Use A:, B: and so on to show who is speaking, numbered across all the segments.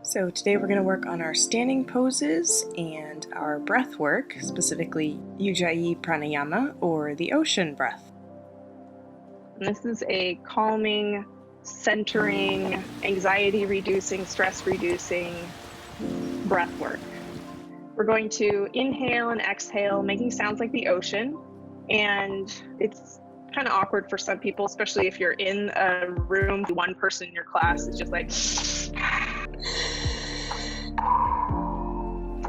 A: So today we're going to work on our standing poses and our breath work, specifically ujjayi pranayama or the ocean breath.
B: This is a calming, centering, anxiety reducing, stress reducing breath work. We're going to inhale and exhale, making sounds like the ocean. And it's kind of awkward for some people, especially if you're in a room, one person in your class is just like,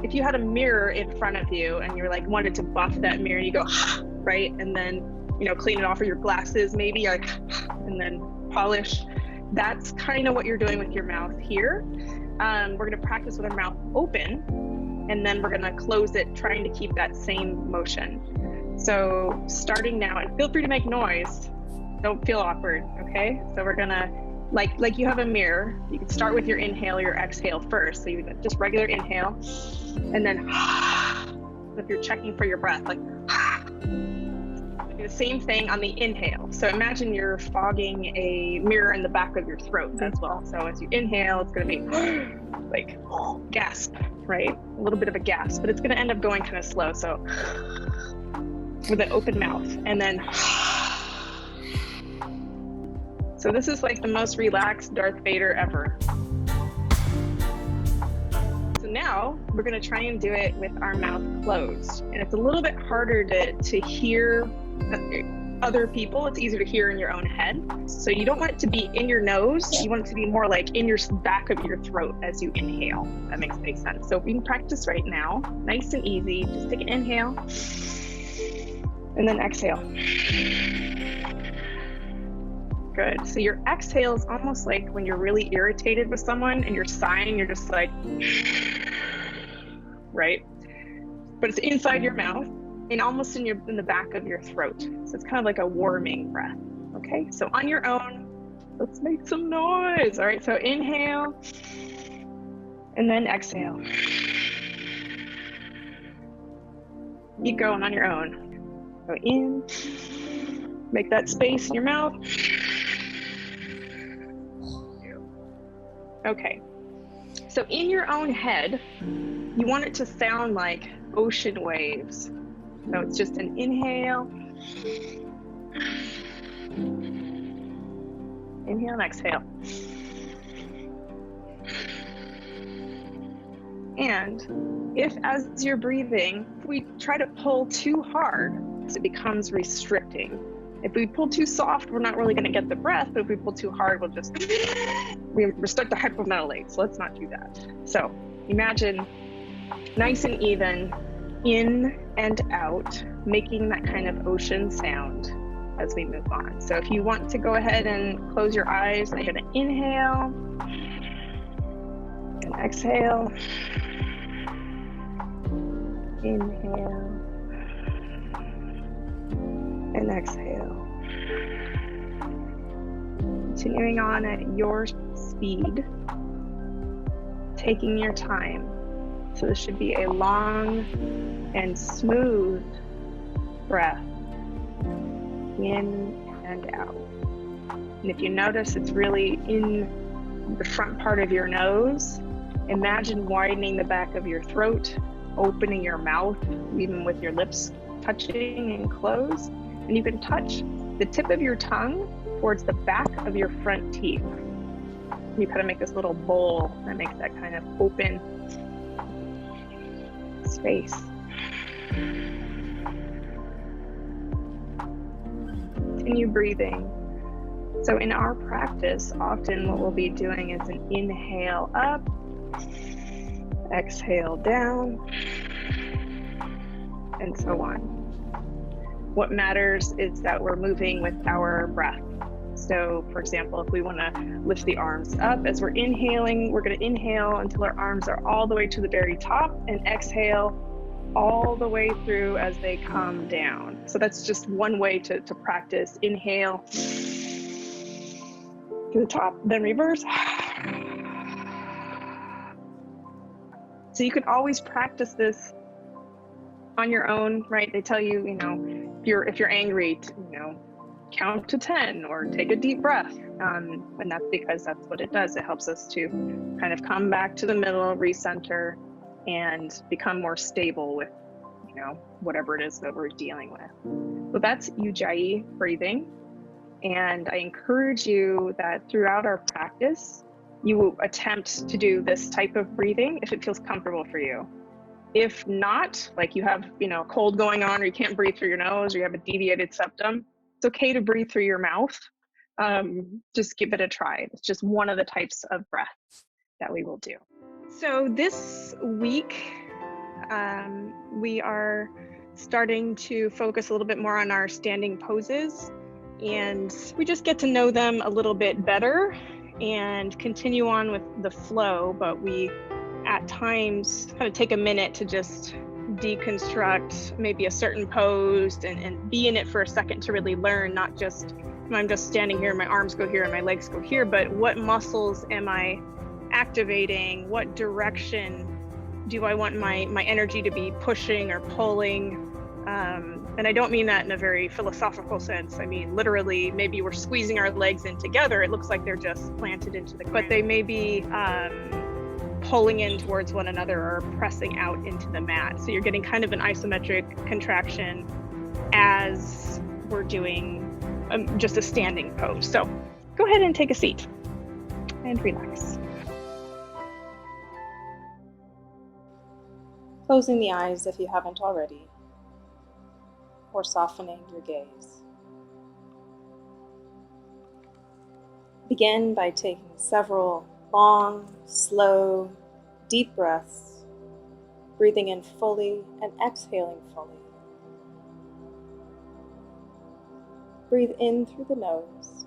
B: if you had a mirror in front of you and you're like wanted to buff that mirror, you go, right? And then, clean it off with your glasses, maybe like, and then polish. That's kind of what you're doing with your mouth here. We're going to practice with our mouth open, and then we're going to close it, trying to keep that same motion. So starting now, and feel free to make noise. Don't feel awkward, okay? So we're going to, like you have a mirror, you can start with your inhale, your exhale first. So you just regular inhale, and then if you're checking for your breath, like do the same thing on the inhale. So imagine you're fogging a mirror in the back of your throat as well. So as you inhale, it's going to be like gasp, right? A little bit of a gasp, but it's going to end up going kind of slow. So with an open mouth, and then so this is like the most relaxed Darth Vader ever. So now we're going to try and do it with our mouth closed. And it's a little bit harder to hear other people. It's easier to hear in your own head. So you don't want it to be in your nose. You want it to be more like in your back of your throat as you inhale. That makes sense. So we can practice right now. Nice and easy. Just take an inhale and then exhale. Good. So your exhale is almost like when you're really irritated with someone and you're sighing, you're just like, right? But it's inside your mouth and almost in the back of your throat. So it's kind of like a warming breath. Okay. So on your own, let's make some noise. All right. So inhale and then exhale. Keep going on your own. Go in, make that space in your mouth. Okay, so in your own head, you want it to sound like ocean waves. So it's just an inhale, inhale and exhale. And if as you're breathing, we try to pull too hard, it becomes restricting. If we pull too soft, we're not really going to get the breath, but if we pull too hard, we restrict the hypoventilate. So let's not do that. So imagine nice and even in and out, making that kind of ocean sound as we move on. So if you want to go ahead and close your eyes, and you're going to inhale and exhale, inhale and exhale. Continuing on at your speed, taking your time. So this should be a long and smooth breath in and out. And if you notice it's really in the front part of your nose, imagine widening the back of your throat, opening your mouth, even with your lips touching and closed. And you can touch the tip of your tongue towards the back of your front teeth. You kind of make this little bowl that makes that kind of open space. Continue breathing. So in our practice, often what we'll be doing is an inhale up, exhale down, and so on. What matters is that we're moving with our breath. So for example, if we want to lift the arms up as we're inhaling, we're going to inhale until our arms are all the way to the very top and exhale all the way through as they come down. So that's just one way to practice. Inhale to the top, then reverse. So you can always practice this on your own, right? They tell you, if you're angry, count to 10 or take a deep breath. And that's because that's what it does. It helps us to kind of come back to the middle, recenter, and become more stable with, whatever it is that we're dealing with. So that's ujjayi breathing. And I encourage you that throughout our practice, you attempt to do this type of breathing if it feels comfortable for you. If not, like you have, a cold going on, or you can't breathe through your nose, or you have a deviated septum, it's okay to breathe through your mouth. Just give it a try. It's just one of the types of breaths that we will do. So this week, we are starting to focus a little bit more on our standing poses, and we just get to know them a little bit better and continue on with the flow, but we at times kind of take a minute to just deconstruct maybe a certain pose and be in it for a second to really learn, not just I'm just standing here and my arms go here and my legs go here, but what muscles am I activating? What direction do I want my energy to be pushing or pulling? And I don't mean that in a very philosophical sense. I mean, literally, maybe we're squeezing our legs in together. It looks like they're just planted into the ground, but they may be pulling in towards one another or pressing out into the mat. So you're getting kind of an isometric contraction as we're doing just a standing pose. So go ahead and take a seat and relax.
A: Closing the eyes if you haven't already, or softening your gaze. Begin by taking several long, slow, deep breaths, breathing in fully and exhaling fully. Breathe in through the nose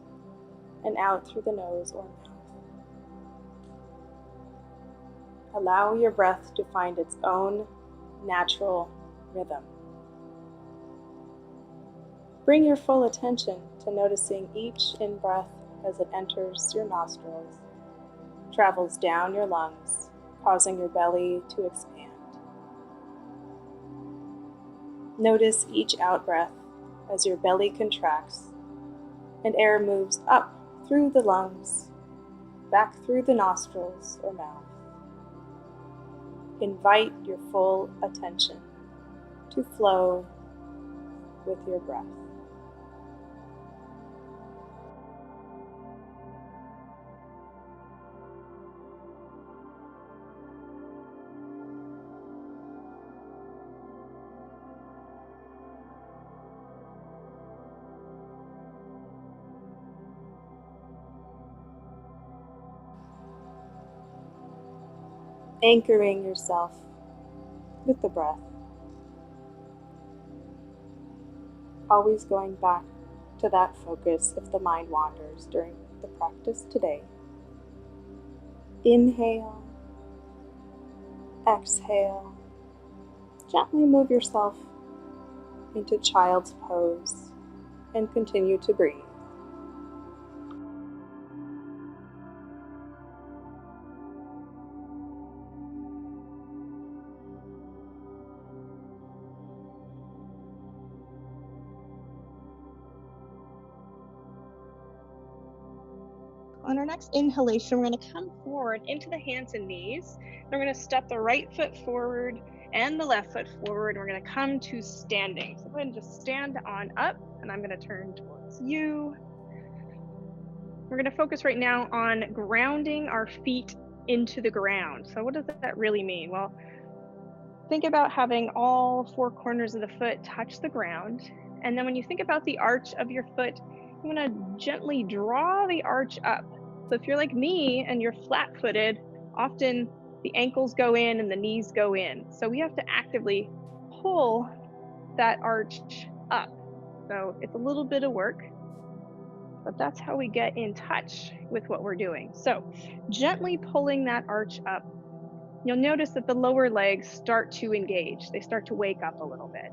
A: and out through the nose or mouth. Allow your breath to find its own natural rhythm. Bring your full attention to noticing each in-breath as it enters your nostrils, travels down your lungs, causing your belly to expand. Notice each out-breath as your belly contracts and air moves up through the lungs, back through the nostrils or mouth. Invite your full attention to flow with your breath. Anchoring yourself with the breath. Always going back to that focus if the mind wanders during the practice today. Inhale, exhale. Gently move yourself into child's pose and continue to breathe.
B: On our next inhalation, we're going to come forward into the hands and knees. We're going to step the right foot forward and the left foot forward. We're going to come to standing. So go ahead and just stand on up, and I'm going to turn towards you. We're going to focus right now on grounding our feet into the ground. So what does that really mean? Well, think about having all four corners of the foot touch the ground. And then when you think about the arch of your foot, you want to gently draw the arch up. So if you're like me and you're flat-footed, often the ankles go in and the knees go in. So we have to actively pull that arch up. So it's a little bit of work, but that's how we get in touch with what we're doing. So gently pulling that arch up, you'll notice that the lower legs start to engage. They start to wake up a little bit.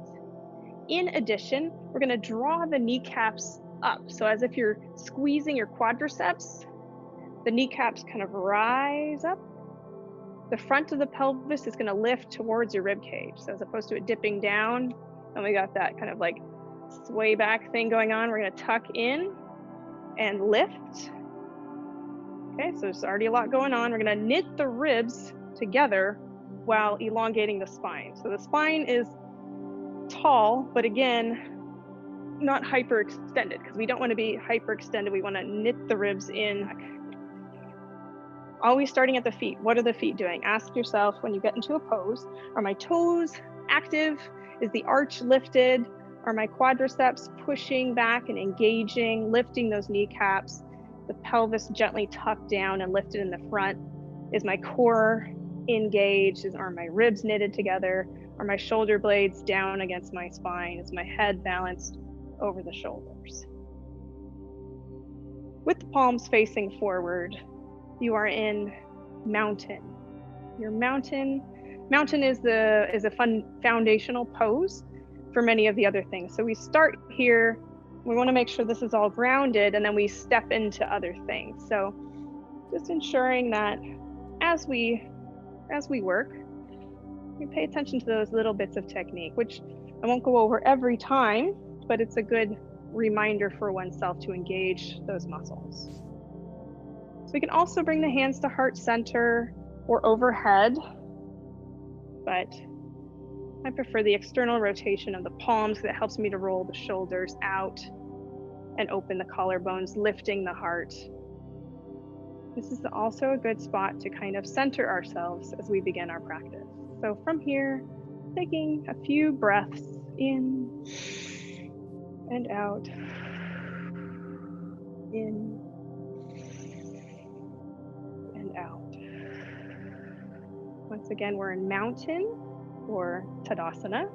B: In addition, we're going to draw the kneecaps up. So as if you're squeezing your quadriceps, the kneecaps kind of rise up. The front of the pelvis is going to lift towards your rib cage. So as opposed to it dipping down, and we got that kind of like sway back thing going on. We're gonna tuck in and lift. Okay, so there's already a lot going on. We're gonna knit the ribs together while elongating the spine. So the spine is tall, but again, not hyperextended, because we don't want to be hyperextended. We want to knit the ribs in. Always starting at the feet. What are the feet doing? Ask yourself when you get into a pose, are my toes active? Is the arch lifted? Are my quadriceps pushing back and engaging, lifting those kneecaps? The pelvis gently tucked down and lifted in the front. Is my core engaged? Are my ribs knitted together? Are my shoulder blades down against my spine? Is my head balanced over the shoulders? With the palms facing forward, you are in mountain. Your mountain is a fun foundational pose for many of the other things. So we start here. We want to make sure this is all grounded, and then we step into other things. So just ensuring that as we work, we pay attention to those little bits of technique, which I won't go over every time, but it's a good reminder for oneself to engage those muscles. So we can also bring the hands to heart center or overhead, but I prefer the external rotation of the palms because it helps me to roll the shoulders out and open the collarbones, lifting the heart. This is also a good spot to kind of center ourselves as we begin our practice. So from here, taking a few breaths in and out, in and out. Once again, we're in mountain or Tadasana.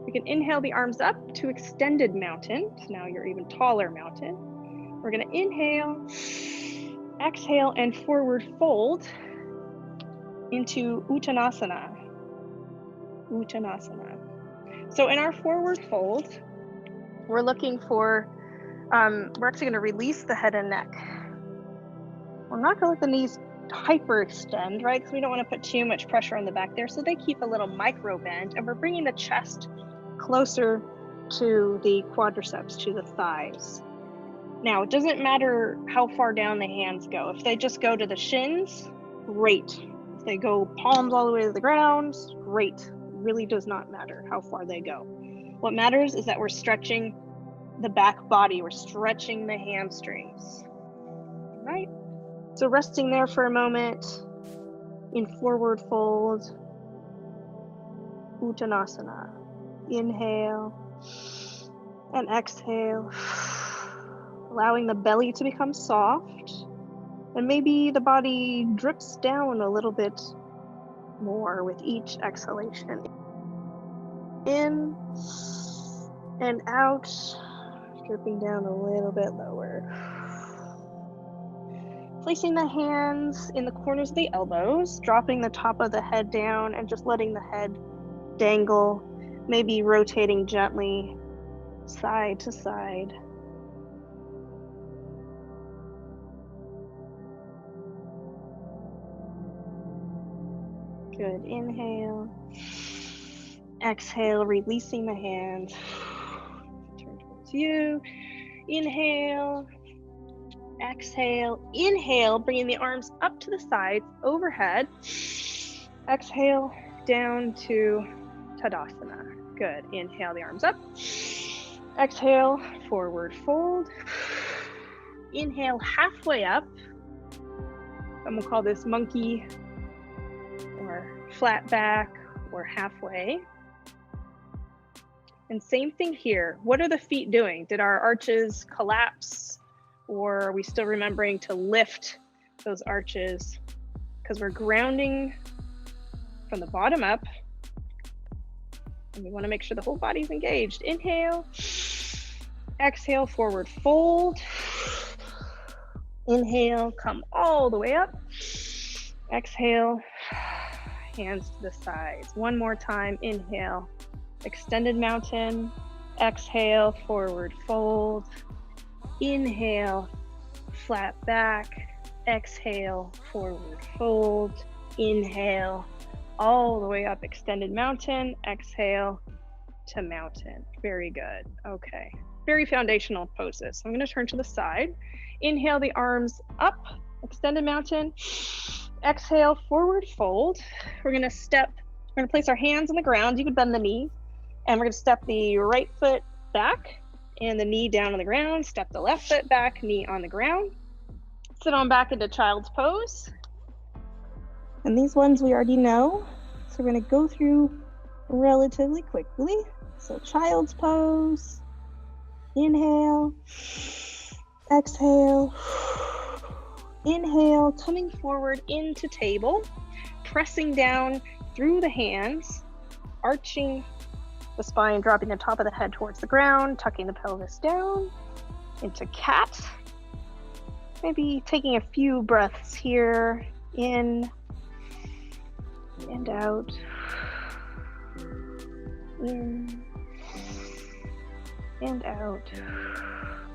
B: We can inhale the arms up to extended mountain. So now you're even taller mountain. We're gonna inhale, exhale, and forward fold into Uttanasana. Uttanasana. So in our forward fold, we're looking for, we're actually gonna release the head and neck. We're not gonna let the knees hyperextend, right? Because we don't want to put too much pressure on the back there. So they keep a little micro bend, and we're bringing the chest closer to the quadriceps, to the thighs. Now, it doesn't matter how far down the hands go. If they just go to the shins, great. If they go palms all the way to the ground, great. It really does not matter how far they go. What matters is that we're stretching the back body. We're stretching the hamstrings, right? So resting there for a moment in forward fold, Uttanasana. Inhale and exhale, allowing the belly to become soft, and maybe the body drips down a little bit more with each exhalation. In and out, dripping down a little bit lower. Placing the hands in the corners of the elbows, dropping the top of the head down and just letting the head dangle, maybe rotating gently side to side. Good. Inhale. Exhale, releasing the hands. Turn towards you. Inhale. Exhale, inhale, bringing the arms up to the sides, overhead. Exhale, down to Tadasana. Good. Inhale the arms up. Exhale, forward fold. Inhale, halfway up. And we'll call this monkey or flat back or halfway. And same thing here. What are the feet doing? Did our arches collapse? Or are we still remembering to lift those arches? Because we're grounding from the bottom up. And we want to make sure the whole body's engaged. Inhale. Exhale, forward fold. Inhale, come all the way up. Exhale, hands to the sides. One more time. Inhale, extended mountain. Exhale, forward fold. Inhale, flat back. Exhale, forward fold. Inhale, all the way up, extended mountain. Exhale, to mountain. Very good. Okay. Very foundational poses. I'm going to turn to the side. Inhale the arms up, extended mountain. Exhale, forward fold. We're going to place our hands on the ground. You could bend the knee. And we're going to step the right foot back and the knee down on the ground. Step the left foot back, knee on the ground. Sit on back into child's pose. And these ones we already know. So we're going to go through relatively quickly. So child's pose. Inhale. Exhale. Inhale, coming forward into table. Pressing down through the hands. Arching the spine, dropping the top of the head towards the ground. Tucking the pelvis down. Into cat. Maybe taking a few breaths here. In and out. In and out.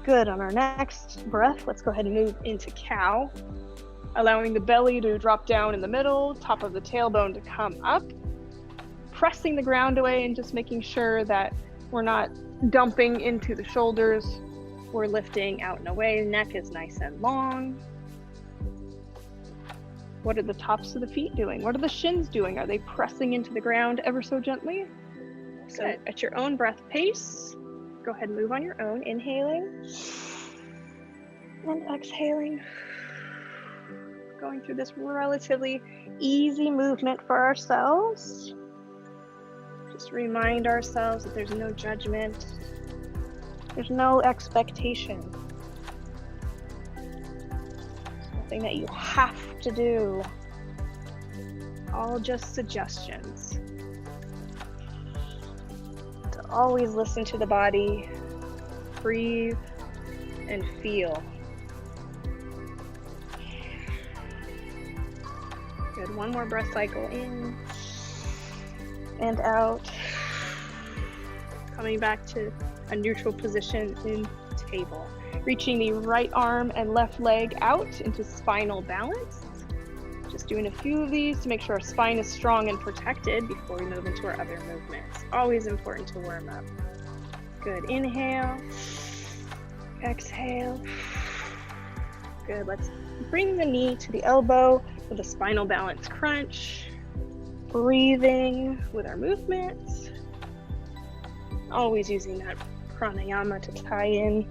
B: Good. On our next breath, let's go ahead and move into cow, allowing the belly to drop down in the middle, top of the tailbone to come up, pressing the ground away and just making sure that we're not dumping into the shoulders. We're lifting out and away. Neck is nice and long. What are the tops of the feet doing? What are the shins doing? Are they pressing into the ground ever so gently? So at your own breath pace, go ahead and move on your own. Inhaling and exhaling. Going through this relatively easy movement for ourselves. Just remind ourselves that there's no judgment. There's no expectation. Something that you have to do. All just suggestions. To always listen to the body, breathe, and feel. Good. One more breath cycle in and out. Coming back to a neutral position in table. Reaching the right arm and left leg out into spinal balance. Just doing a few of these to make sure our spine is strong and protected before we move into our other movements. Always important to warm up. Good. Inhale. Exhale. Good. Let's bring the knee to the elbow with a spinal balance crunch. Breathing with our movements. Always using that pranayama to tie in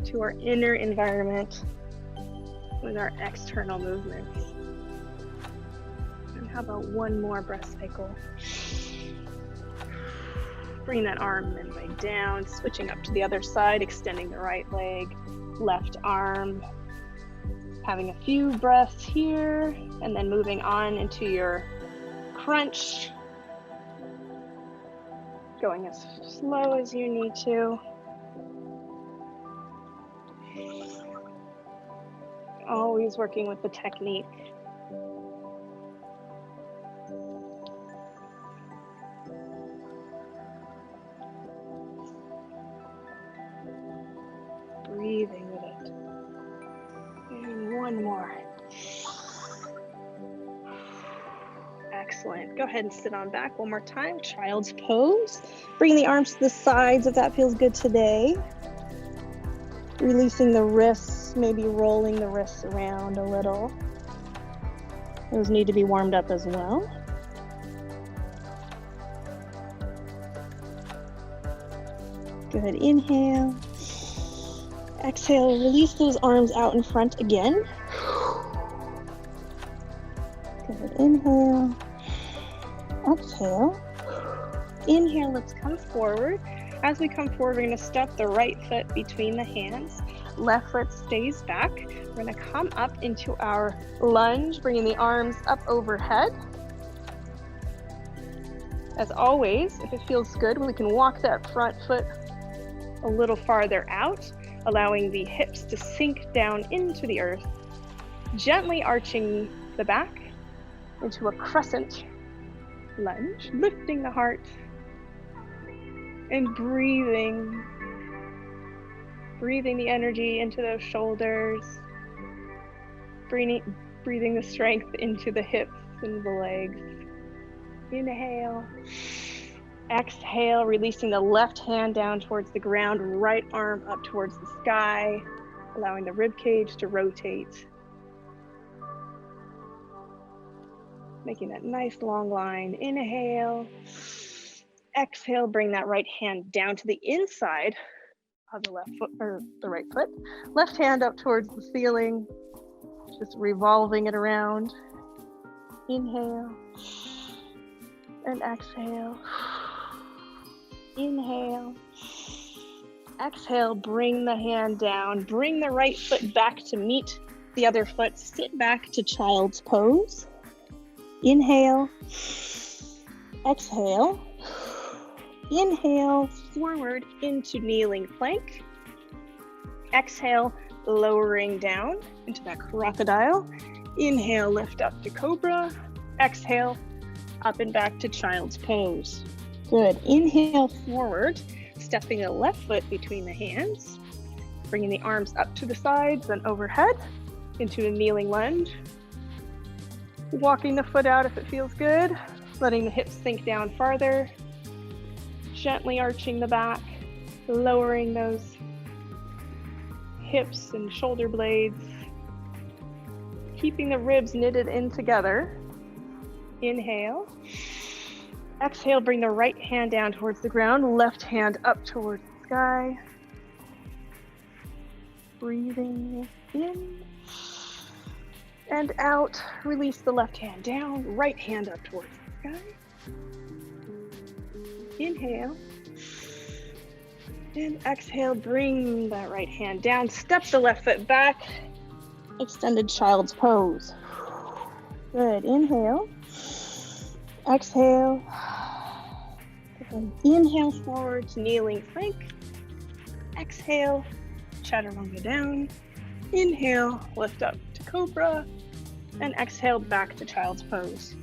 B: to our inner environment with our external movements. And how about one more breath cycle? Bring that arm and leg down, switching up to the other side, extending the right leg, left arm. Having a few breaths here, and then moving on into your crunch. Going as slow as you need to. Always working with the technique. Breathing with it. And one more. Excellent. Go ahead and sit on back one more time. Child's pose. Bring the arms to the sides if that feels good today. Releasing the wrists, maybe rolling the wrists around a little. Those need to be warmed up as well. Go ahead, inhale. Exhale, release those arms out in front again. Go ahead, inhale. Exhale. Inhale, let's come forward. As we come forward, we're going to step the right foot between the hands. Left foot stays back. We're going to come up into our lunge, bringing the arms up overhead. As always, if it feels good, we can walk that front foot a little farther out, allowing the hips to sink down into the earth, gently arching the back into a crescent lunge, lifting the heart and breathing the energy into those shoulders, breathing the strength into the hips and the legs. Inhale, Exhale, releasing the left hand down towards the ground, right arm up towards the sky, allowing the rib cage to rotate. Making that nice long line. Inhale. Exhale, bring that right hand down to the inside of the left foot or the right foot. Left hand up towards the ceiling, just revolving it around. Inhale and exhale. Inhale. Exhale, bring the hand down. Bring the right foot back to meet the other foot. Sit back to child's pose. Inhale. Exhale. Inhale, forward into kneeling plank. Exhale, lowering down into that crocodile. Inhale, lift up to cobra. Exhale, up and back to child's pose. Good. Inhale, forward, stepping the left foot between the hands. Bringing the arms up to the sides and overhead into a kneeling lunge. Walking the foot out if it feels good. Letting the hips sink down farther. Gently arching the back, lowering those hips and shoulder blades, keeping the ribs knitted in together. Inhale. Exhale, bring the right hand down towards the ground, left hand up towards the sky. Breathing in and out. Release the left hand down, right hand up towards the sky. Inhale, and exhale, bring that right hand down, step the left foot back, extended child's pose. Good, inhale, exhale, and inhale forward to kneeling plank, exhale, chaturanga down, inhale, lift up to cobra, and exhale back to child's pose.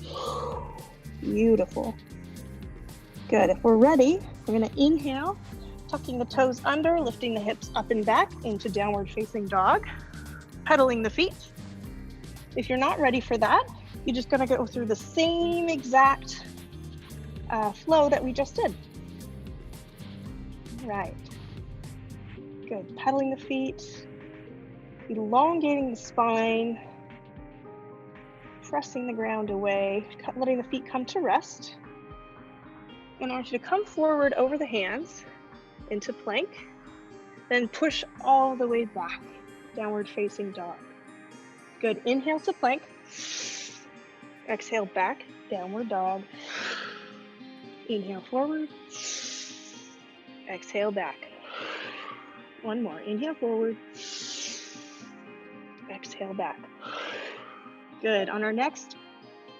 B: Beautiful. Good. If we're ready, we're going to inhale, tucking the toes under, lifting the hips up and back into downward facing dog, pedaling the feet. If you're not ready for that, you're just going to go through the same exact flow that we just did. Right. Good. Pedaling the feet, elongating the spine, pressing the ground away, letting the feet come to rest. And I want you to come forward over the hands into plank, then push all the way back, downward facing dog. Good, inhale to plank, exhale back, downward dog, inhale forward, exhale back. One more, inhale forward, exhale back. Good, on our next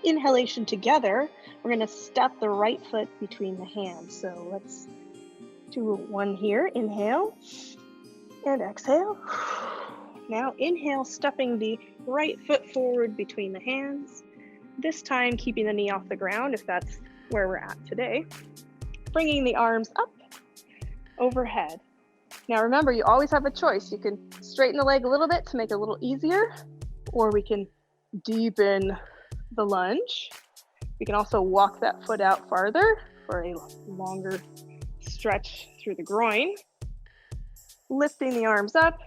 B: inhalation together, we're going to step the right foot between the hands. So let's do one here. Inhale and exhale. Now inhale, stepping the right foot forward between the hands. This time keeping the knee off the ground if that's where we're at today. Bringing the arms up overhead. Now remember, you always have a choice. You can straighten the leg a little bit to make it a little easier, or we can deepen the lunge. We can also walk that foot out farther for a longer stretch through the groin. Lifting the arms up,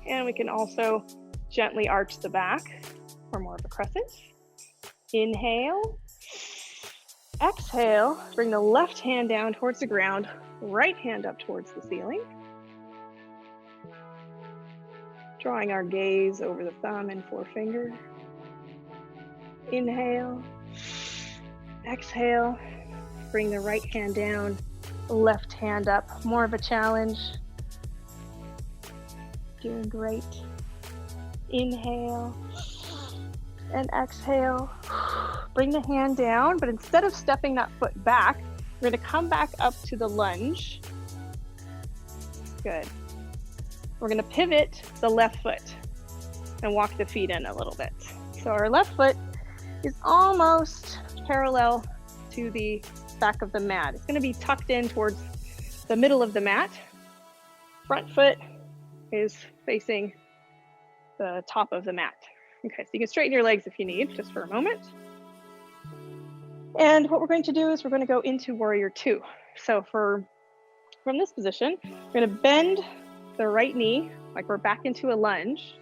B: and we can also gently arch the back for more of a crescent. Inhale. Exhale, bring the left hand down towards the ground, right hand up towards the ceiling. Drawing our gaze over the thumb and forefinger. Inhale. Exhale, bring the right hand down, left hand up, more of a challenge. Doing great. Inhale and exhale. Bring the hand down, but instead of stepping that foot back, we're going to come back up to the lunge. Good. We're going to pivot the left foot and walk the feet in a little bit. So our left foot is almost parallel to the back of the mat. It's going to be tucked in towards the middle of the mat. Front foot is facing the top of the mat. Okay, so you can straighten your legs if you need, just for a moment. And what we're going to do is we're going to go into warrior two. So from this position, we're going to bend the right knee, like we're back into a lunge,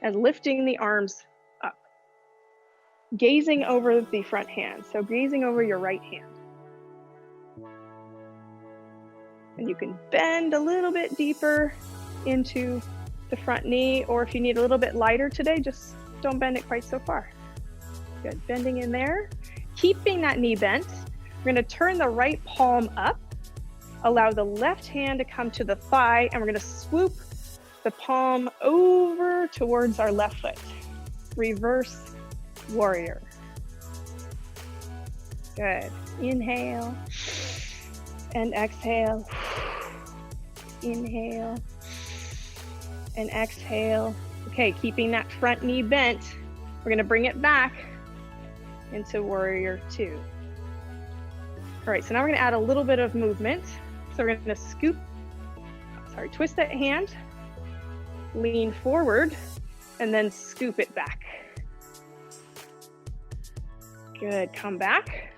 B: and lifting the arms up, gazing over the front hand. So gazing over your right hand. And you can bend a little bit deeper into the front knee, or if you need a little bit lighter today, just don't bend it quite so far. Good, bending in there. Keeping that knee bent, we're gonna turn the right palm up, allow the left hand to come to the thigh, and we're gonna swoop the palm over towards our left foot. Reverse warrior. Good, inhale and exhale. Inhale and exhale. Okay, keeping that front knee bent, we're gonna bring it back into warrior two. All right, so now we're gonna add a little bit of movement. So we're gonna twist that hand, lean forward, and then scoop it back. Good, come back.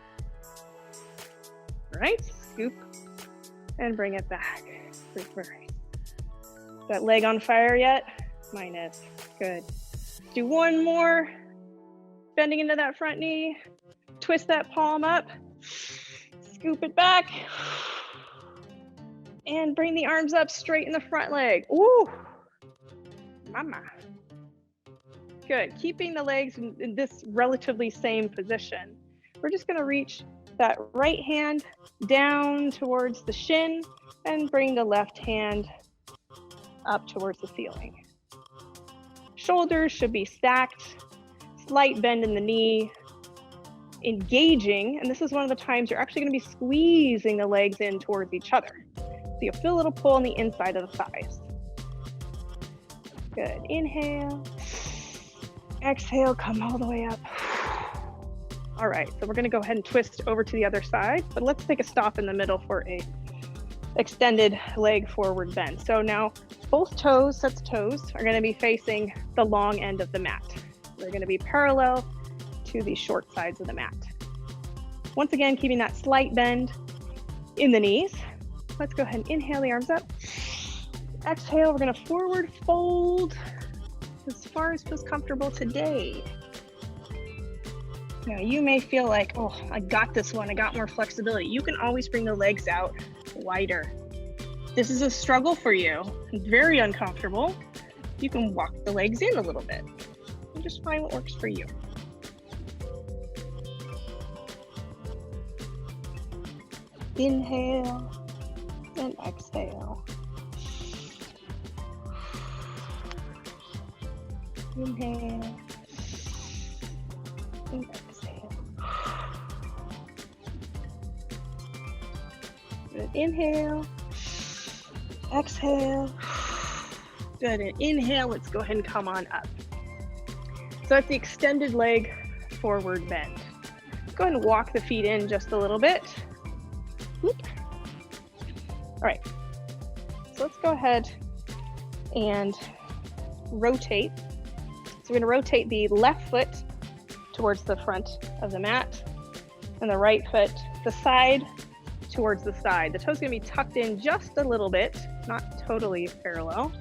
B: All right, scoop and bring it back. Reverse. That leg on fire yet? Mine is. Good. Do one more. Bending into that front knee. Twist that palm up. Scoop it back. And bring the arms up, straighten the front leg. Ooh, mama. Good. Keeping the legs in this relatively same position. We're just going to reach that right hand down towards the shin and bring the left hand up towards the ceiling. Shoulders should be stacked, slight bend in the knee, engaging, and this is one of the times you're actually going to be squeezing the legs in towards each other. So you'll feel a little pull on the inside of the thighs. Good. Inhale. Exhale, come all the way up. All right, so we're going to go ahead and twist over to the other side, but let's take a stop in the middle for a extended leg forward bend. So now both toes, sets of toes, are going to be facing the long end of the mat. They're going to be parallel to the short sides of the mat. Once again, keeping that slight bend in the knees. Let's go ahead and inhale the arms up. Exhale, we're going to forward fold as far as feels comfortable today. Now you may feel like, oh, I got this one, I got more flexibility. You can always bring the legs out wider. This is a struggle for you, very uncomfortable. You can walk the legs in a little bit and just find what works for you. Inhale and exhale. Inhale and exhale. Good. Inhale, exhale. Good. And inhale, let's go ahead and come on up. So that's the extended leg forward bend. Go ahead and walk the feet in just a little bit. Whoop. All right. So let's go ahead and rotate. So we're going to rotate the left foot towards the front of the mat and the right foot, the side towards the side. The toe's going to be tucked in just a little bit, not totally parallel,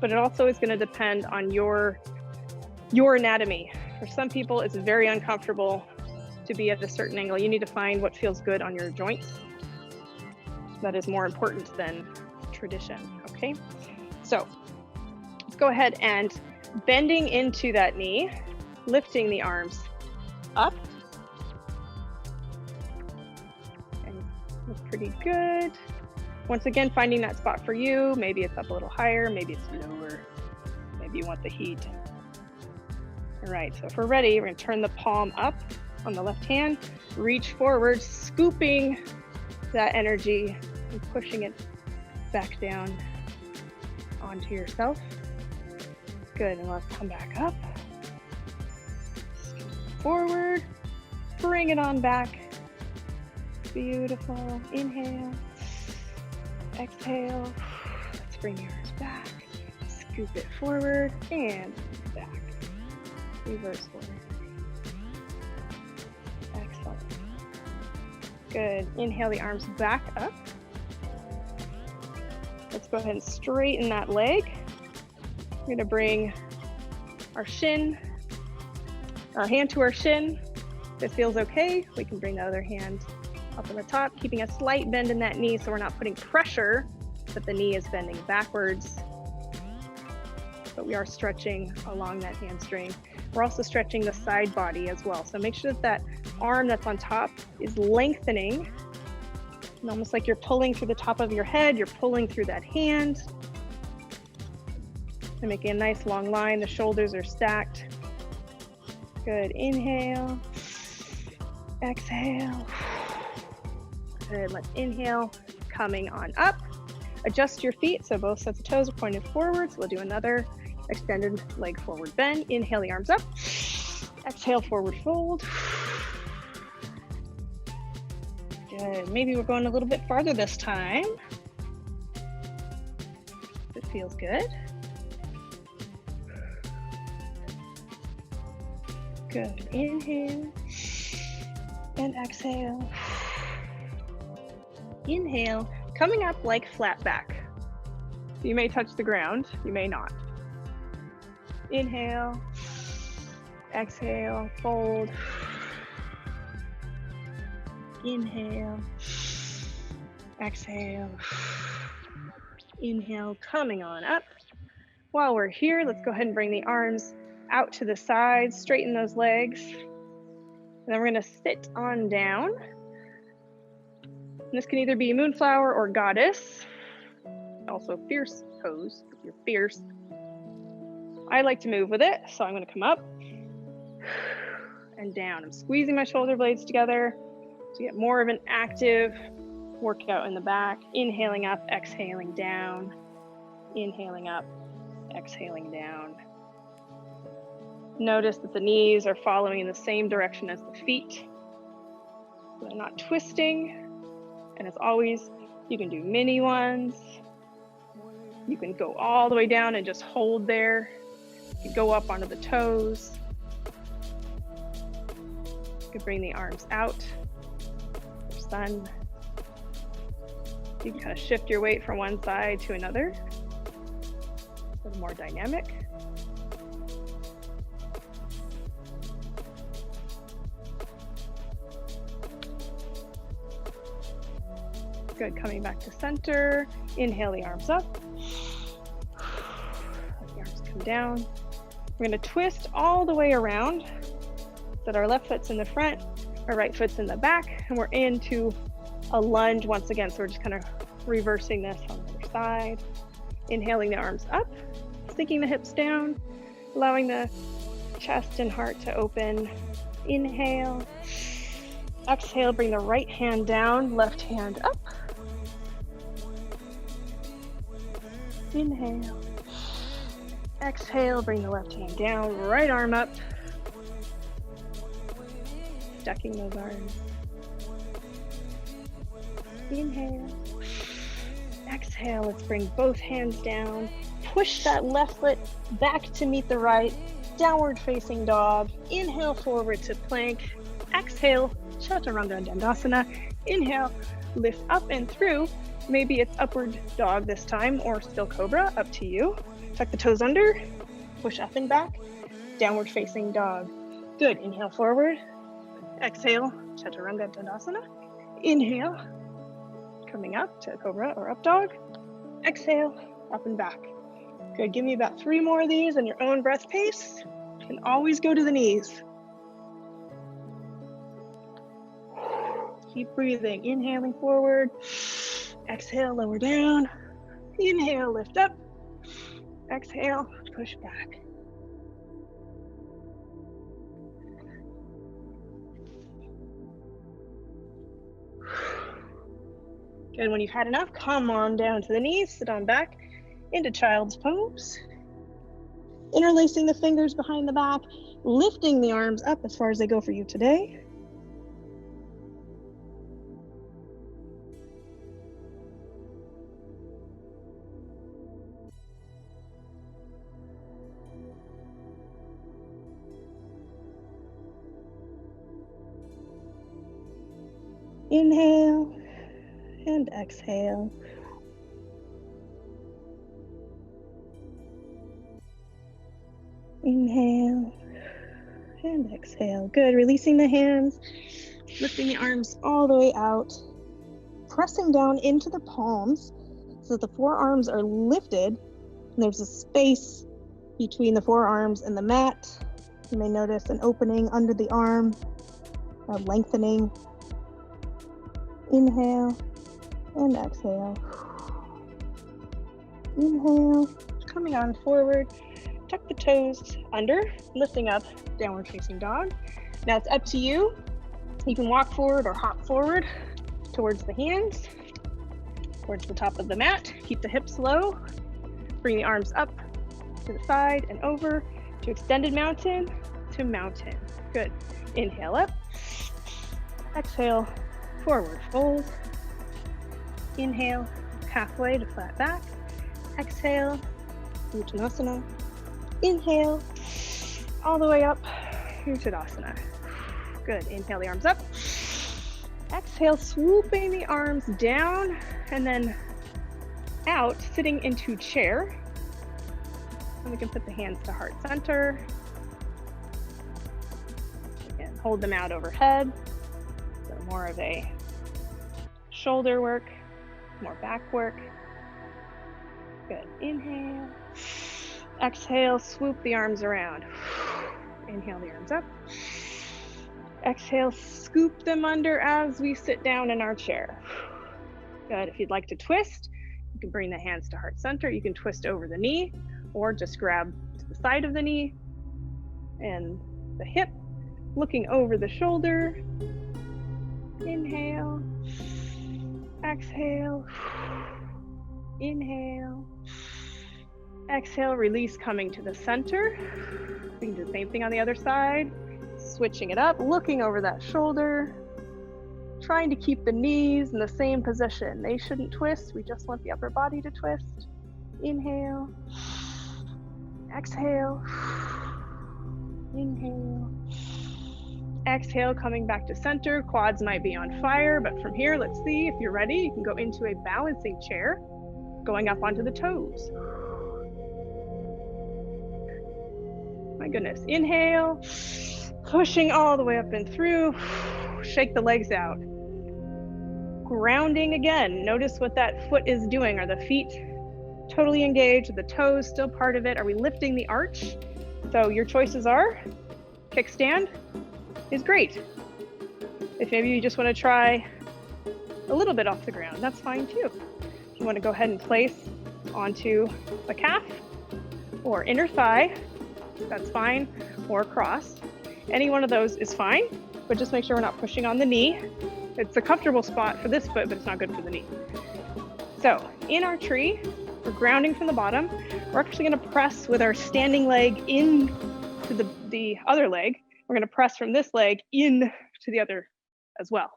B: but it also is going to depend on your anatomy. For some people, it's very uncomfortable to be at a certain angle. You need to find what feels good on your joints. That is more important than tradition, okay? So let's go ahead and bending into that knee, lifting the arms up. And that's pretty good. Once again, finding that spot for you. Maybe it's up a little higher, maybe it's lower. Maybe you want the heat. All right, so if we're ready, we're gonna turn the palm up on the left hand, reach forward, scooping that energy and pushing it back down onto yourself. Good, and let's come back up. Forward, bring it on back. Beautiful. Inhale, exhale. Let's bring yours back. Scoop it forward and back. Reverse forward. Excellent. Good. Inhale the arms back up. Let's go ahead and straighten that leg. We're going to bring our hand to our shin. If it feels okay, we can bring the other hand up on the top, keeping a slight bend in that knee so we're not putting pressure, but the knee is bending backwards. But we are stretching along that hamstring. We're also stretching the side body as well. So make sure that that arm that's on top is lengthening. And almost like you're pulling through the top of your head, you're pulling through that hand. And making a nice long line, the shoulders are stacked. Good, inhale, exhale. Good, let's inhale, coming on up. Adjust your feet so both sets of toes are pointed forward. So we'll do another extended leg forward bend. Inhale the arms up. Exhale, forward fold. Good, maybe we're going a little bit farther this time. It feels good. Good, inhale and exhale. Inhale, coming up like flat back. You may touch the ground, you may not. Inhale, exhale, fold. Inhale, exhale. Inhale, coming on up. While we're here, let's go ahead and bring the arms out to the sides, straighten those legs. And then we're gonna sit on down. And this can either be moonflower or goddess. Also fierce pose, if you're fierce. I like to move with it, so I'm gonna come up and down. I'm squeezing my shoulder blades together to get more of an active workout in the back. Inhaling up, exhaling down. Inhaling up, exhaling down. Notice that the knees are following in the same direction as the feet. So they're not twisting. And as always, you can do mini ones. You can go all the way down and just hold there. You can go up onto the toes. You can bring the arms out. Sun. You can kind of shift your weight from one side to another. A little more dynamic. Good, coming back to center. Inhale the arms up. Let the arms come down. We're gonna twist all the way around so that our left foot's in the front, our right foot's in the back, and we're into a lunge once again. So we're just kind of reversing this on the other side. Inhaling the arms up, sinking the hips down, allowing the chest and heart to open. Inhale. Exhale, bring the right hand down, left hand up. Inhale. Exhale, bring the left hand down, right arm up. Ducking those arms. Inhale. Exhale, let's bring both hands down. Push that left foot back to meet the right. Downward facing dog. Inhale forward to plank. Exhale, chaturanga dandasana. Inhale, lift up and through. Maybe it's upward dog this time or still cobra, up to you. Tuck the toes under, push up and back, downward facing dog. Good, inhale forward. Exhale, chaturanga dandasana. Inhale, coming up to cobra or up dog. Exhale, up and back. Good, give me about 3 more of these on your own breath pace. You can always go to the knees. Keep breathing, inhaling forward. Exhale, lower down. Inhale, lift up. Exhale, push back. Good, when you've had enough, come on down to the knees, sit on back into child's pose. Interlacing the fingers behind the back, lifting the arms up as far as they go for you today. Inhale and exhale. Inhale and exhale. Good. Releasing the hands, lifting the arms all the way out, pressing down into the palms so that the forearms are lifted. And there's a space between the forearms and the mat. You may notice an opening under the arm, a lengthening. Inhale and exhale. Inhale, coming on forward. Tuck the toes under, lifting up, downward facing dog. Now it's up to you. You can walk forward or hop forward towards the hands, towards the top of the mat. Keep the hips low. Bring the arms up to the side and over to extended mountain to mountain. Good. Inhale up. Exhale, forward fold. Inhale, halfway to flat back. Exhale, Uttanasana. Inhale, all the way up, Uttanasana. Good, inhale the arms up. Exhale, swooping the arms down and then out, sitting into chair. And we can put the hands to heart center. Again, hold them out overhead. So more of a shoulder work, more back work. Good, inhale. Exhale, swoop the arms around. Inhale the arms up. Exhale, scoop them under as we sit down in our chair. Good, if you'd like to twist, you can bring the hands to heart center. You can twist over the knee or just grab to the side of the knee and the hip, looking over the shoulder. Inhale, exhale, inhale. Exhale, release, coming to the center. We can do the same thing on the other side. Switching it up, looking over that shoulder. Trying to keep the knees in the same position. They shouldn't twist. We just want the upper body to twist. Inhale. Exhale. Inhale. Exhale, coming back to center. Quads might be on fire, but from here, let's see if you're ready. You can go into a balancing chair, going up onto the toes. My goodness, inhale, pushing all the way up and through, shake the legs out. Grounding again, notice what that foot is doing. Are the feet totally engaged? Are the toes still part of it? Are we lifting the arch? So your choices are, kickstand is great. If maybe you just want to try a little bit off the ground, that's fine too. If you want to go ahead and place onto a calf or inner thigh, that's fine, or cross. Any one of those is fine, but just make sure we're not pushing on the knee. It's a comfortable spot for this foot, but it's not good for the knee. So in our tree, we're grounding from the bottom. We're actually going to press with our standing leg in to the other leg. We're going to press from this leg in to the other as well.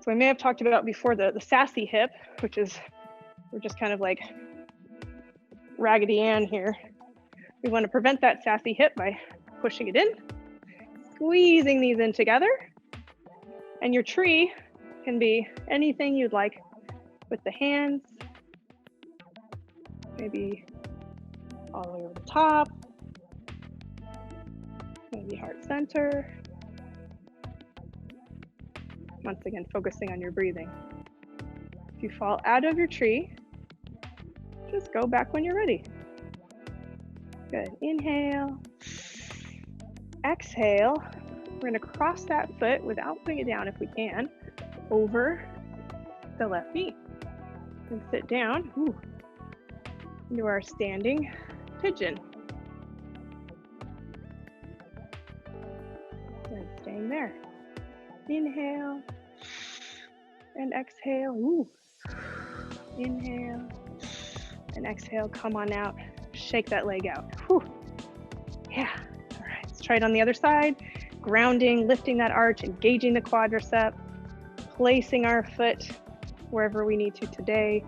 B: So I may have talked about before the sassy hip, which is, we're just kind of like Raggedy Ann here. We want to prevent that sassy hip by pushing it in, squeezing these in together. And your tree can be anything you'd like with the hands, maybe all the way over the top, maybe heart center. Once again, focusing on your breathing. If you fall out of your tree, just go back when you're ready. Good, inhale, exhale. We're gonna cross that foot without putting it down if we can, over the left knee. And sit down into our standing pigeon. And staying there. Inhale and exhale. Inhale and exhale, come on out. Shake that leg out. Yeah, all right, let's try it on the other side. Grounding, lifting that arch, engaging the quadricep, placing our foot wherever we need to today,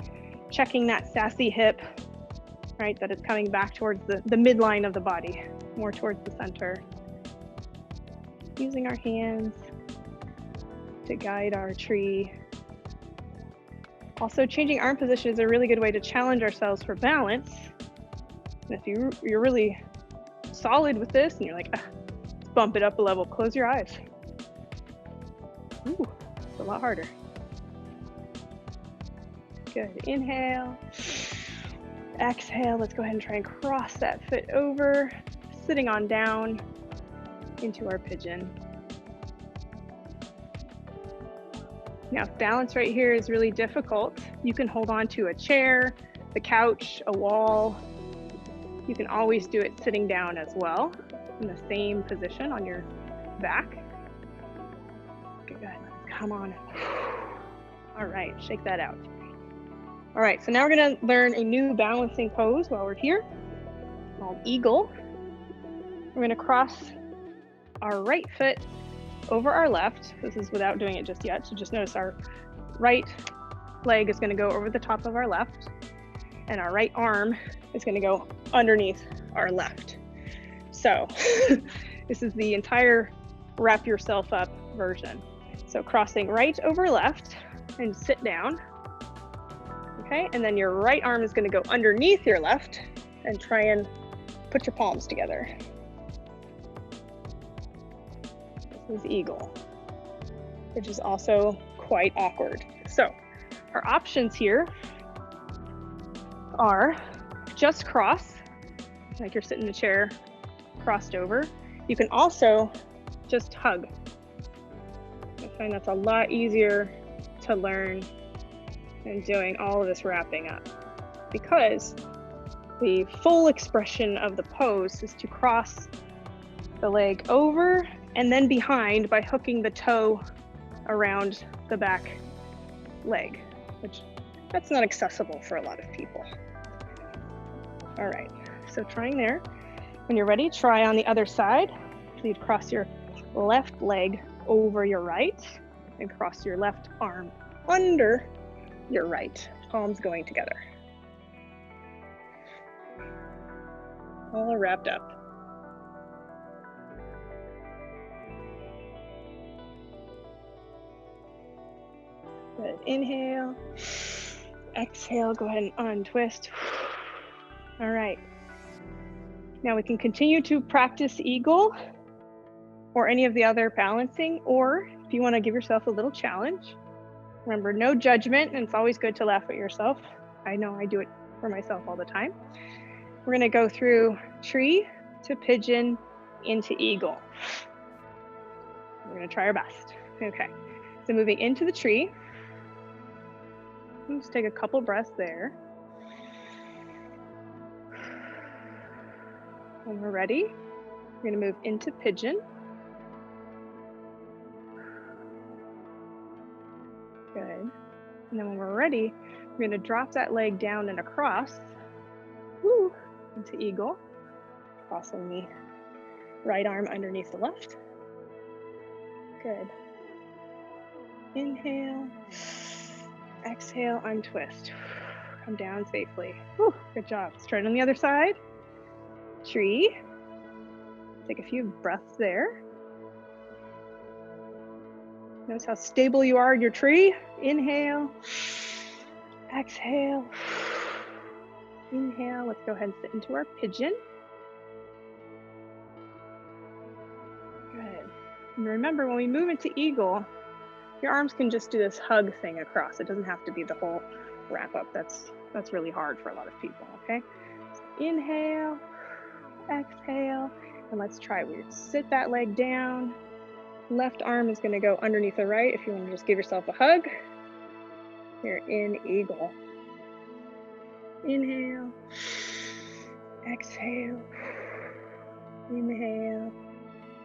B: checking that sassy hip, right, that it's coming back towards the midline of the body, more towards the center. Using our hands, to guide our tree. Also, changing arm position is a really good way to challenge ourselves for balance. And if you're really solid with this and you're like, let's bump it up a level, close your eyes. Ooh, it's a lot harder. Good, inhale. Exhale, let's go ahead and try and cross that foot over, sitting on down into our pigeon. Now, if balance right here is really difficult, you can hold on to a chair, the couch, a wall. You can always do it sitting down as well, in the same position on your back. Good, come on. All right, shake that out. All right, so now we're gonna learn a new balancing pose while we're here, called eagle. We're gonna cross our right foot over our left. This is without doing it just yet, so just notice our right leg is gonna go over the top of our left, and our right arm is gonna go underneath our left. So this is the entire wrap yourself up version. So crossing right over left and sit down. Okay, and then your right arm is going to go underneath your left and try and put your palms together. This is eagle, which is also quite awkward. So our options here are just cross, like you're sitting in a chair crossed over. You can also just hug. I find that's a lot easier to learn and doing all of this wrapping up, because the full expression of the pose is to cross the leg over and then behind by hooking the toe around the back leg, which that's not accessible for a lot of people. All right, so trying there. When you're ready, try on the other side. So you'd cross your left leg over your right and cross your left arm under your right, palms going together. All wrapped up. Good, inhale. Exhale, go ahead and untwist. All right. Now we can continue to practice eagle or any of the other balancing, or if you want to give yourself a little challenge, remember, no judgment, and it's always good to laugh at yourself. I know I do it for myself all the time. We're gonna go through tree to pigeon into eagle. We're gonna try our best. Okay, so moving into the tree. Let's take a couple breaths there. When we're ready, we're gonna move into pigeon. Good. And then when we're ready, we're gonna drop that leg down and across, into eagle, crossing the right arm underneath the left. Good. Inhale, exhale, untwist. Come down safely. Whew, good job. Let's try it on the other side. Tree. Take a few breaths there. Notice how stable you are in your tree. Inhale, exhale, inhale. Let's go ahead and sit into our pigeon. Good. And remember, when we move into eagle, your arms can just do this hug thing across. It doesn't have to be the whole wrap up. That's really hard for a lot of people, okay? So inhale, exhale, and let's try. We sit that leg down. Left arm is going to go underneath the right if you want to just give yourself a hug. You're in eagle. Inhale, exhale, inhale,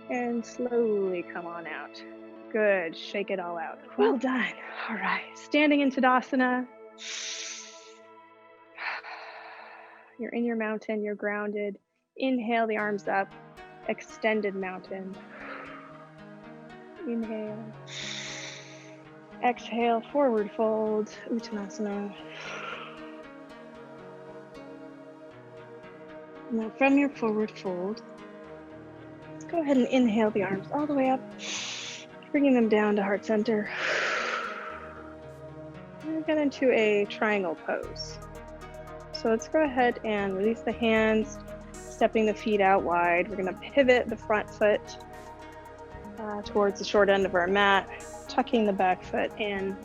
B: and slowly come on out. Good, shake it all out. Well done. All right, standing in Tadasana. You're in your mountain, you're grounded. Inhale the arms up, extended mountain. Inhale. Exhale, forward fold, Uttanasana. Now from your forward fold, go ahead and inhale the arms all the way up. Bringing them down to heart center. We're get into a triangle pose. So let's go ahead and release the hands, stepping the feet out wide. We're going to pivot the front foot towards the short end of our mat, tucking the back foot in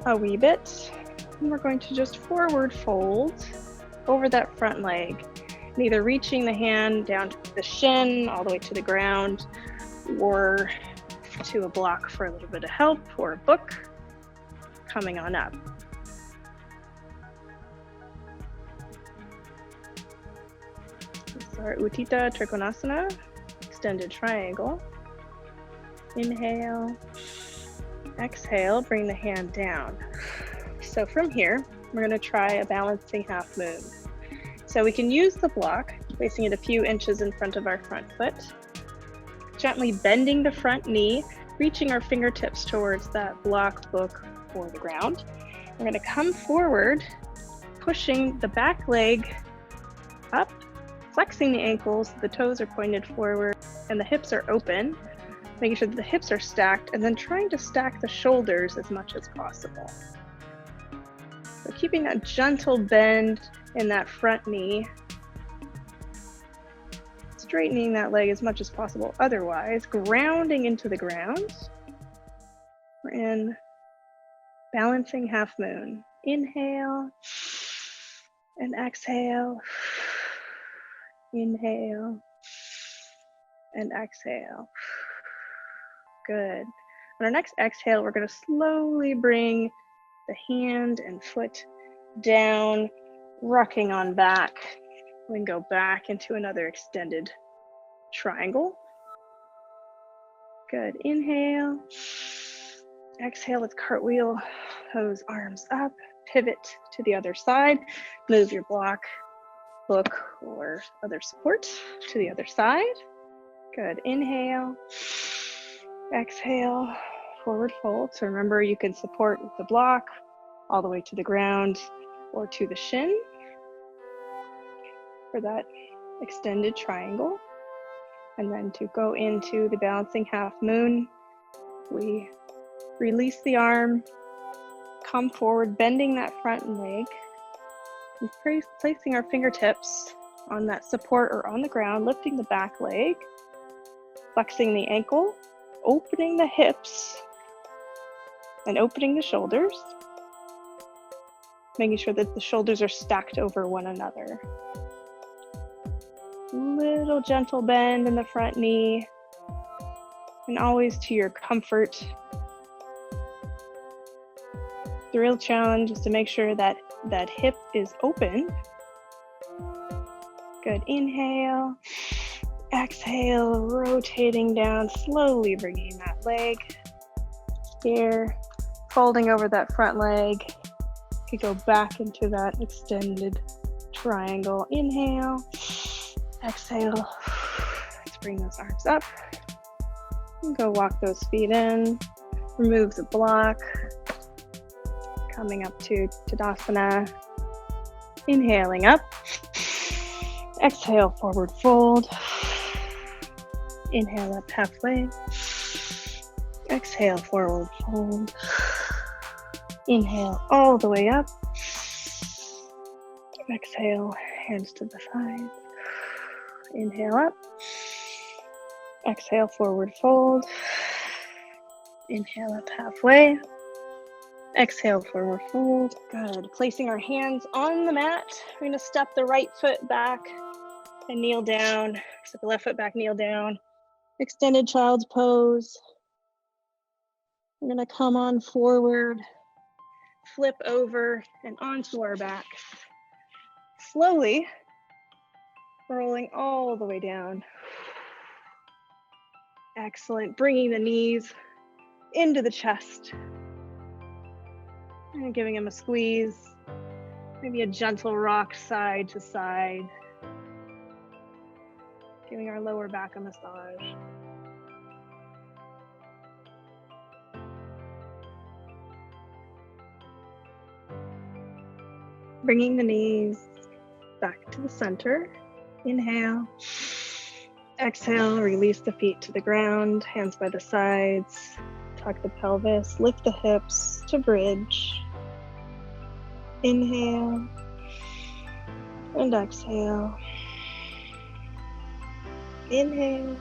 B: a wee bit. And we're going to just forward fold over that front leg, and either reaching the hand down to the shin all the way to the ground, or to a block for a little bit of help, or a book coming on up. Our Utthita Trikonasana, extended triangle. Inhale, exhale, bring the hand down. So from here, we're going to try a balancing half moon. So we can use the block, placing it a few inches in front of our front foot, gently bending the front knee, reaching our fingertips towards that block, book, or the ground. We're going to come forward, pushing the back leg up, flexing the ankles, the toes are pointed forward, and the hips are open, making sure that the hips are stacked, and then trying to stack the shoulders as much as possible. So keeping that gentle bend in that front knee, straightening that leg as much as possible. Otherwise, grounding into the ground. We're in balancing half moon. Inhale and exhale. Inhale and exhale. Good. On our next exhale, we're going to slowly bring the hand and foot down, rocking on back. We can go back into another extended triangle. Good. Inhale. Exhale, let's cartwheel those arms up. Pivot to the other side. Move your block, book, or other support to the other side. Good. Inhale. Exhale, forward fold. So remember, you can support with the block all the way to the ground or to the shin for that extended triangle. And then to go into the balancing half moon, we release the arm, come forward, bending that front leg, and placing our fingertips on that support or on the ground, lifting the back leg, flexing the ankle, opening the hips, and opening the shoulders, making sure that the shoulders are stacked over one another. Little gentle bend in the front knee, and always to your comfort. The real challenge is to make sure that that hip is open. Good. Inhale. Exhale, rotating down, slowly bringing that leg here, folding over that front leg. You could go back into that extended triangle. Inhale, exhale. Let's bring those arms up. And go walk those feet in. Remove the block. Coming up to Tadasana. Inhaling up. Exhale, forward fold. Inhale up halfway. Exhale, forward fold. Inhale all the way up. Exhale, hands to the side. Inhale up. Exhale, forward fold. Inhale up halfway. Exhale, forward fold. Good. Placing our hands on the mat. We're going to step the right foot back and kneel down. Step the left foot back, kneel down. Extended child's pose. We're going to come on forward, flip over and onto our back. Slowly rolling all the way down. Excellent. Bringing the knees into the chest. And giving them a squeeze. Maybe a gentle rock side to side. Giving our lower back a massage. Bringing the knees back to the center. Inhale. Exhale, release the feet to the ground, hands by the sides, tuck the pelvis, lift the hips to bridge. Inhale and exhale. Inhale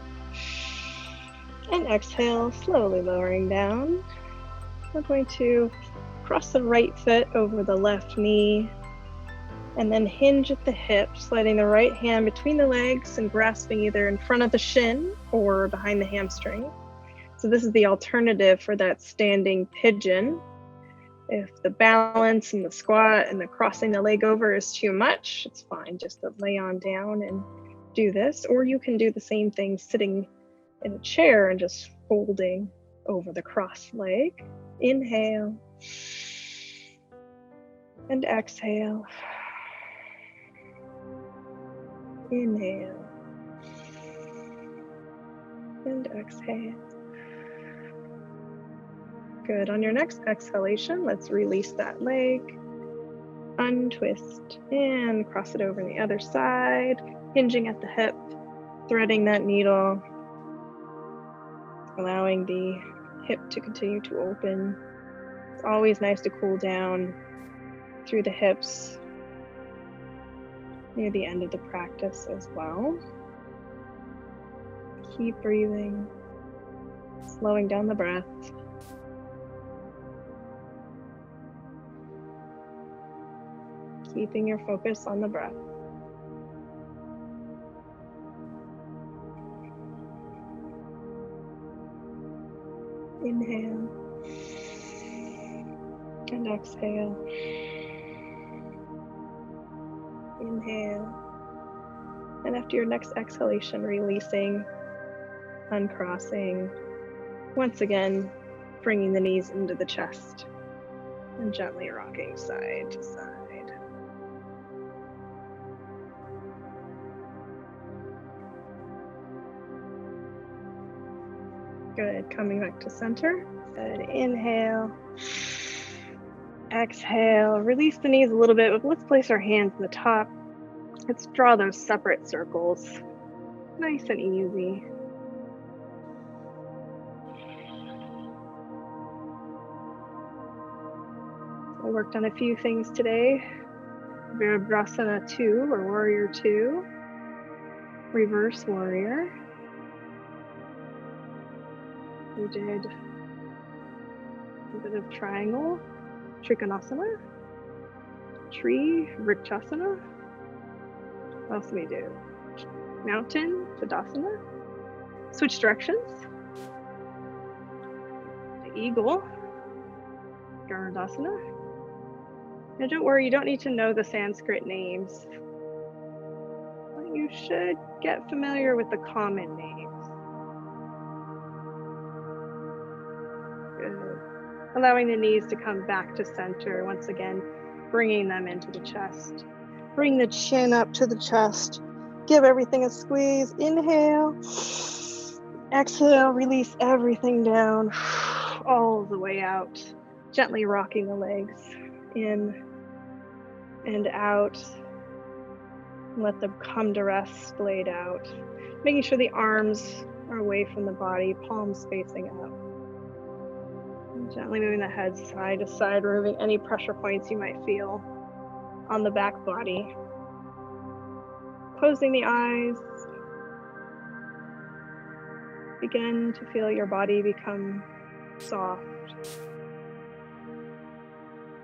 B: and exhale, slowly lowering down. We're going to cross the right foot over the left knee and then hinge at the hip, sliding the right hand between the legs and grasping either in front of the shin or behind the hamstring. So this is the alternative for that standing pigeon. If the balance and the squat and the crossing the leg over is too much, it's fine just to lay on down and do this. Or you can do the same thing sitting in a chair and just folding over the crossed leg. Inhale and exhale. Inhale and exhale. Good. On your next exhalation, let's release that leg, untwist, and cross it over on the other side, hinging at the hip, threading that needle, allowing the hip to continue to open. It's always nice to cool down through the hips near the end of the practice as well. Keep breathing, slowing down the breath. Keeping your focus on the breath. Inhale and exhale. Inhale. And after your next exhalation, releasing, uncrossing. Once again, bringing the knees into the chest and gently rocking side to side. Good. Coming back to center. Good. Inhale. Exhale. Release the knees a little bit, but let's place our hands on the top. Let's draw those separate circles. Nice and easy. I worked on a few things today. Virabhadrasana 2 or Warrior 2. Reverse Warrior. We did a bit of triangle, Trikonasana, tree, Vrikshasana. What else do we do? Mountain, Tadasana. Switch directions. The eagle, Garudasana. Now don't worry, you don't need to know the Sanskrit names. But you should get familiar with the common names. Good. Allowing the knees to come back to center. Once again, bringing them into the chest. Bring the chin up to the chest. Give everything a squeeze. Inhale. Exhale, release everything down. All the way out. Gently rocking the legs in and out. Let them come to rest, laid out. Making sure the arms are away from the body, palms facing up. Gently moving the head side to side, removing any pressure points you might feel on the back body. Closing the eyes. Begin to feel your body become soft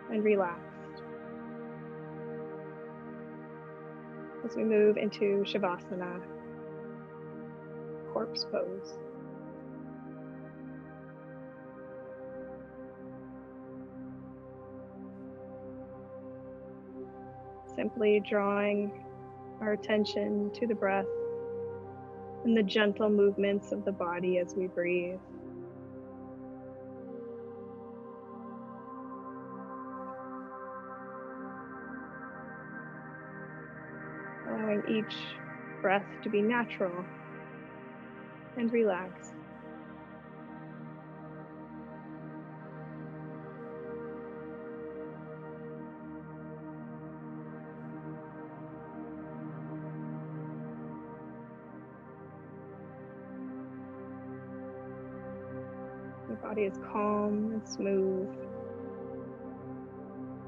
B: and relaxed. As we move into Shavasana, corpse pose. Simply drawing our attention to the breath and the gentle movements of the body as we breathe. Allowing each breath to be natural and relaxed. Your body is calm and smooth.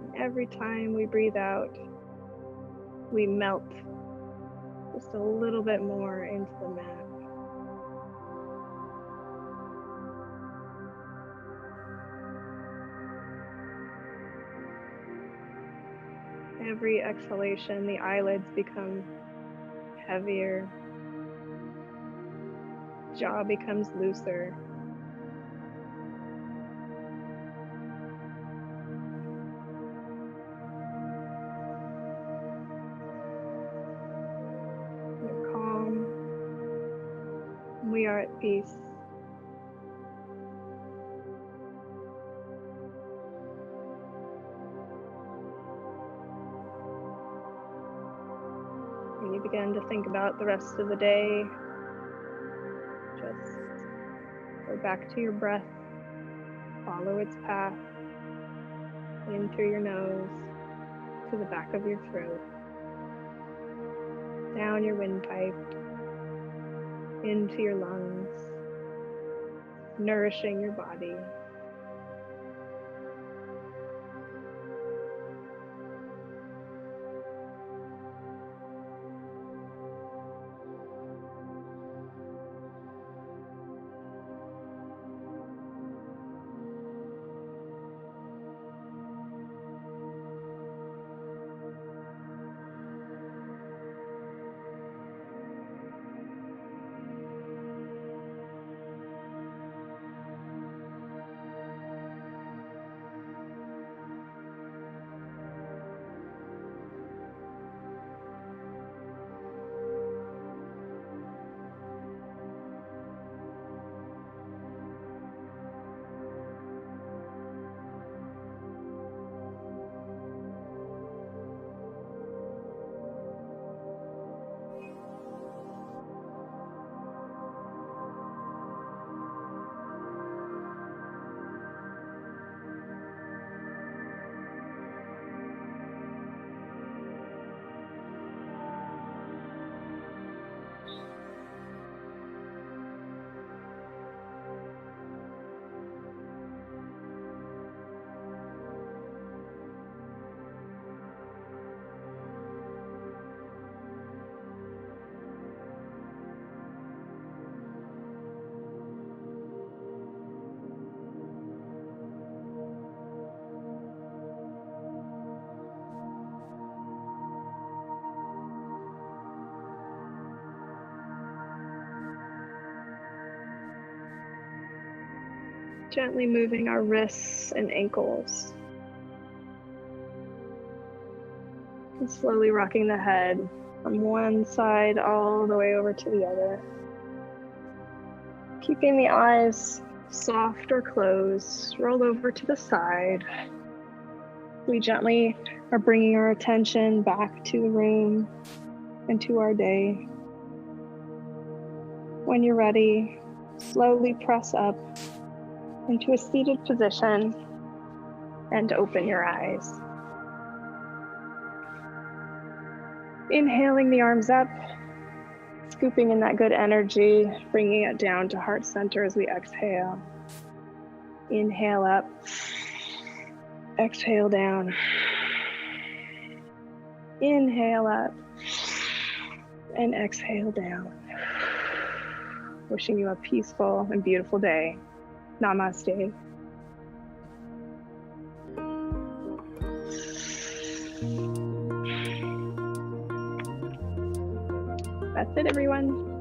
B: And every time we breathe out, we melt just a little bit more into the mat. Every exhalation, the eyelids become heavier, jaw becomes looser. You're calm. We are at peace. And you begin to think about the rest of the day. Just go back to your breath. Follow its path in through your nose to the back of your throat, down your windpipe, into your lungs, nourishing your body. Gently moving our wrists and ankles. And slowly rocking the head from one side all the way over to the other. Keeping the eyes soft or closed, roll over to the side. We gently are bringing our attention back to the room and to our day. When you're ready, slowly press up into a seated position and open your eyes. Inhaling the arms up, scooping in that good energy, bringing it down to heart center as we exhale. Inhale up, exhale down. Inhale up and exhale down. Wishing you a peaceful and beautiful day. Namaste. That's it, everyone.